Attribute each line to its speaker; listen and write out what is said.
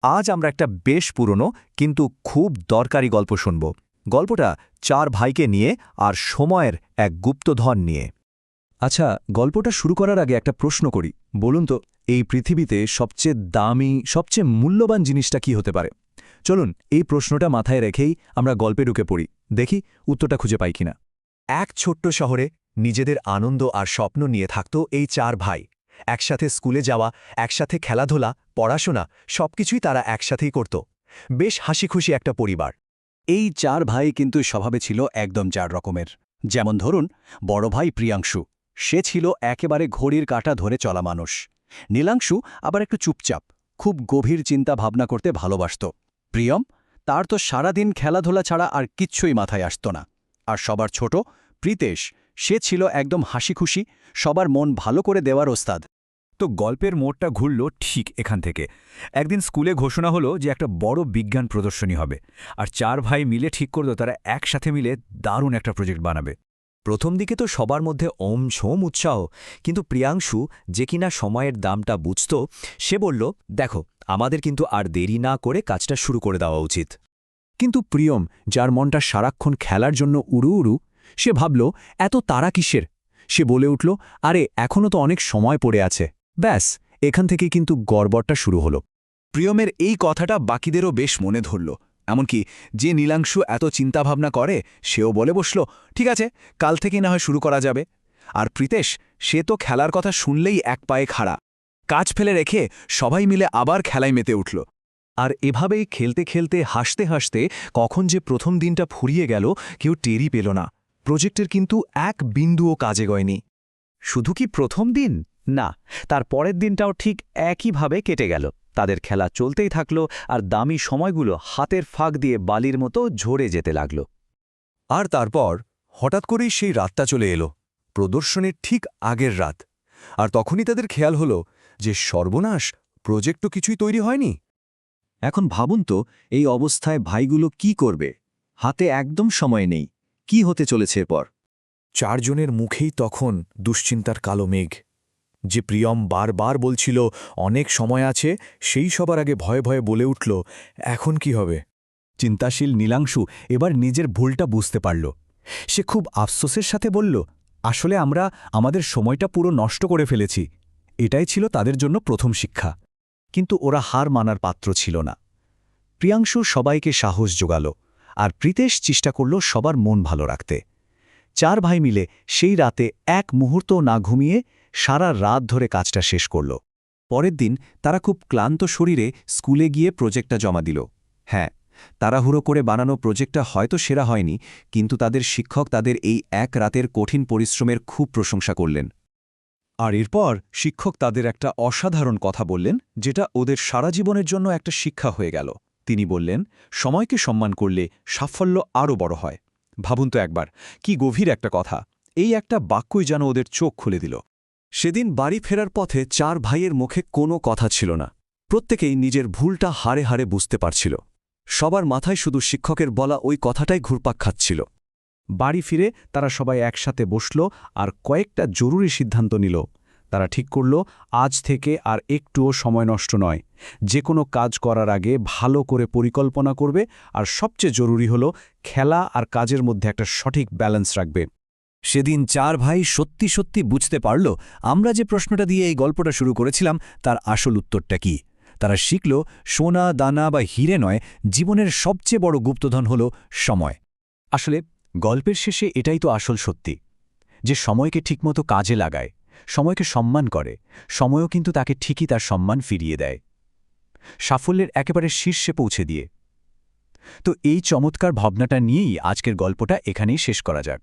Speaker 1: আজ আমরা একটা বেশ পুরনো কিন্তু খুব দরকারি গল্প শুনব। গল্পটা চার ভাইকে নিয়ে আর সময়ের এক গুপ্তধন নিয়ে।
Speaker 2: আচ্ছা, গল্পটা শুরু করার আগে একটা প্রশ্ন করি। বলুন তো, এই পৃথিবীতে সবচেয়ে দামি, সবচেয়ে মূল্যবান জিনিসটা কি হতে পারে? চলুন, এই প্রশ্নটা মাথায় রেখেই আমরা গল্পে ঢুকে পড়ি। দেখি উত্তরটা খুঁজে পাই কিনা।
Speaker 1: এক ছোট্ট শহরে নিজেদের আনন্দ আর স্বপ্ন নিয়ে থাকত এই চার ভাই। একসাথে স্কুলে যাওয়া, একসাথে খেলাধুলা, পড়াশোনা সবকিছুই তারা একসাথেই করত। বেশ হাসিখুশি একটা পরিবার।
Speaker 2: এই চার ভাই কিন্তু স্বভাবে ছিল একদম চার রকমের। যেমন ধরুন, বড় ভাই প্রিয়াংশু, সে ছিল একেবারে ঘড়ির কাঁটা ধরে চলা মানুষ। নীলাংশু আবার একটু চুপচাপ, খুব গভীর চিন্তা ভাবনা করতে ভালোবাসত। প্রিয়ম, তার তো সারাদিন খেলাধুলা ছাড়া আর কিচ্ছুই মাথায় আসত না। আর সবার ছোট প্রীতেশ, সে ছিল একদম হাসিখুশি, সবার মন ভালো করে দেওয়ার ওস্তাদ।
Speaker 3: তো গল্পের মোড়টা ঘুরল ঠিক এখান থেকে। একদিন স্কুলে ঘোষণা হলো যে একটা বড় বিজ্ঞান প্রদর্শনী হবে, আর চার ভাই মিলে ঠিক করল তারা একসাথে মিলে দারুণ একটা প্রজেক্ট বানাবে।
Speaker 1: প্রথম দিকে তো সবার মধ্যে ঝোম উৎসাহ, কিন্তু প্রিয়াংশু, যে কিনা সময়ের দামটা বুঝত, সে বলল, দেখো, আমাদের কিন্তু আর দেরি না করে কাজটা শুরু করে দেওয়া উচিত।
Speaker 2: কিন্তু প্রিয়ম, যার মনটা সারাক্ষণ খেলার জন্য উড়ু উড়ু, সে ভাবল, এত তাড়া কিসের? সে বলে উঠল, আরে এখনও তো অনেক সময় পড়ে আছে। ব্যাস, এখান থেকে কিন্তু গড়বড়টা শুরু হলো।
Speaker 4: প্রিয়মের এই কথাটা বাকিদেরও বেশ মনে ধরল। এমনকি যে নীলাংশু এত চিন্তাভাবনা করে, সেও বলে বসল, ঠিক আছে, কাল থেকেই না হয় শুরু করা যাবে। আর প্রীতেশ, সে তো খেলার কথা শুনলেই এক পায়ে খাড়া। কাজ ফেলে রেখে সবাই মিলে আবার খেলায় মেতে উঠল।
Speaker 2: আর এভাবেই খেলতে খেলতে হাসতে হাসতে কখন যে প্রথম দিনটা ফুরিয়ে গেল কেউ টেরই পেল না। প্রজেক্টের কিন্তু এক বিন্দুও কাজে গয়নি।
Speaker 1: শুধু কি প্রথম দিন? না, তার পরের দিনটাও ঠিক একইভাবে কেটে গেল। তাদের খেলা চলতেই থাকল, আর দামি সময়গুলো হাতের ফাঁক দিয়ে বালির মতো ঝরে যেতে লাগল।
Speaker 2: আর তারপর হঠাৎ করেই সেই রাতটা চলে এলো, প্রদর্শনীর ঠিক আগের রাত। আর তখনই তাদের খেয়াল হলো যে সর্বনাশ, প্রজেক্ট তো কিছুই তৈরি হয়নি। এখন ভাবুন তো, এই অবস্থায় ভাইগুলো কি করবে? হাতে একদম সময় নেই। কি হতে চলেছে এরপর?
Speaker 1: চারজনের মুখেই তখন দুশ্চিন্তার কালো মেঘ। যে প্রিয়ম বারবার বলছিল অনেক সময় আছে, সেই সবার আগে ভয়ে ভয়ে বলে উঠল, এখন কি হবে?
Speaker 2: চিন্তাশীল নীলাংশু এবার নিজের ভুলটা বুঝতে পারল। সে খুব আফসোসের সাথে বলল, আসলে আমরা আমাদের সময়টা পুরো নষ্ট করে ফেলেছি। এটাই ছিল তাদের জন্য প্রথম শিক্ষা। কিন্তু ওরা হার মানার পাত্র ছিল না। প্রিয়াংশু সবাইকে সাহস জোগাল, আর প্রীতেশ চেষ্টা করল সবার মন ভালো রাখতে। চার ভাই মিলে সেই রাতে এক মুহূর্ত না ঘুমিয়ে সারা রাত ধরে কাজটা শেষ করল। পরের দিন তারা খুব ক্লান্ত শরীরে স্কুলে গিয়ে প্রজেক্টটা জমা দিল। হ্যাঁ, তাড়াহুড়ো করে বানানো প্রজেক্টটা হয়তো সেরা হয়নি, কিন্তু তাদের শিক্ষক তাদের এই এক রাতের কঠিন পরিশ্রমের খুব প্রশংসা করলেন। আর এরপর শিক্ষক তাদের একটা অসাধারণ কথা বললেন, যেটা ওদের সারা জীবনের জন্য একটা শিক্ষা হয়ে গেল। তিনি বললেন, সময়কে সম্মান করলে সাফল্য আরও বড় হয়। ভাবুন তো একবার, কি গভীর একটা কথা। এই একটা বাক্যই যেন ওদের চোখ খুলে দিল। সেদিন বাড়ি ফেরার পথে চার ভাইয়ের মুখে কোনো কথা ছিল না। প্রত্যেকেই নিজের ভুলটা হাড়ে হাড়ে বুঝতে পারছিল। সবার মাথায় শুধু শিক্ষকের বলা ওই কথাটাই ঘুরপাক খাচ্ছিল। বাড়ি ফিরে তারা সবাই একসাথে বসল আর কয়েকটা জরুরি সিদ্ধান্ত নিল। তারা ঠিক করল, আজ থেকে আর একটুও সময় নষ্ট নয়। যে কোনো কাজ করার আগে ভালো করে পরিকল্পনা করবে, আর সবচেয়ে জরুরি হল খেলা আর কাজের মধ্যে একটা সঠিক ব্যালেন্স রাখবে। সেদিন চার ভাই সত্যি সত্যি বুঝতে পারল, আমরা যে প্রশ্নটা দিয়ে এই গল্পটা শুরু করেছিলাম তার আসল উত্তরটা কি। তারা শিখল, সোনা, দানা বা হিরে নয়, জীবনের সবচেয়ে বড় গুপ্তধন হল সময়। আসলে গল্পের শেষে এটাই তো আসল সত্যি, যে সময়কে ঠিকমতো কাজে লাগায়, সময়কে সম্মান করে, সময়ও কিন্তু তাকে ঠিকই তার সম্মান ফিরিয়ে দেয়, সাফল্যের একেবারে শীর্ষে পৌঁছে দিয়ে। তো এই চমৎকার ভাবনাটা নিয়েই আজকের গল্পটা এখানেই শেষ করা যাক।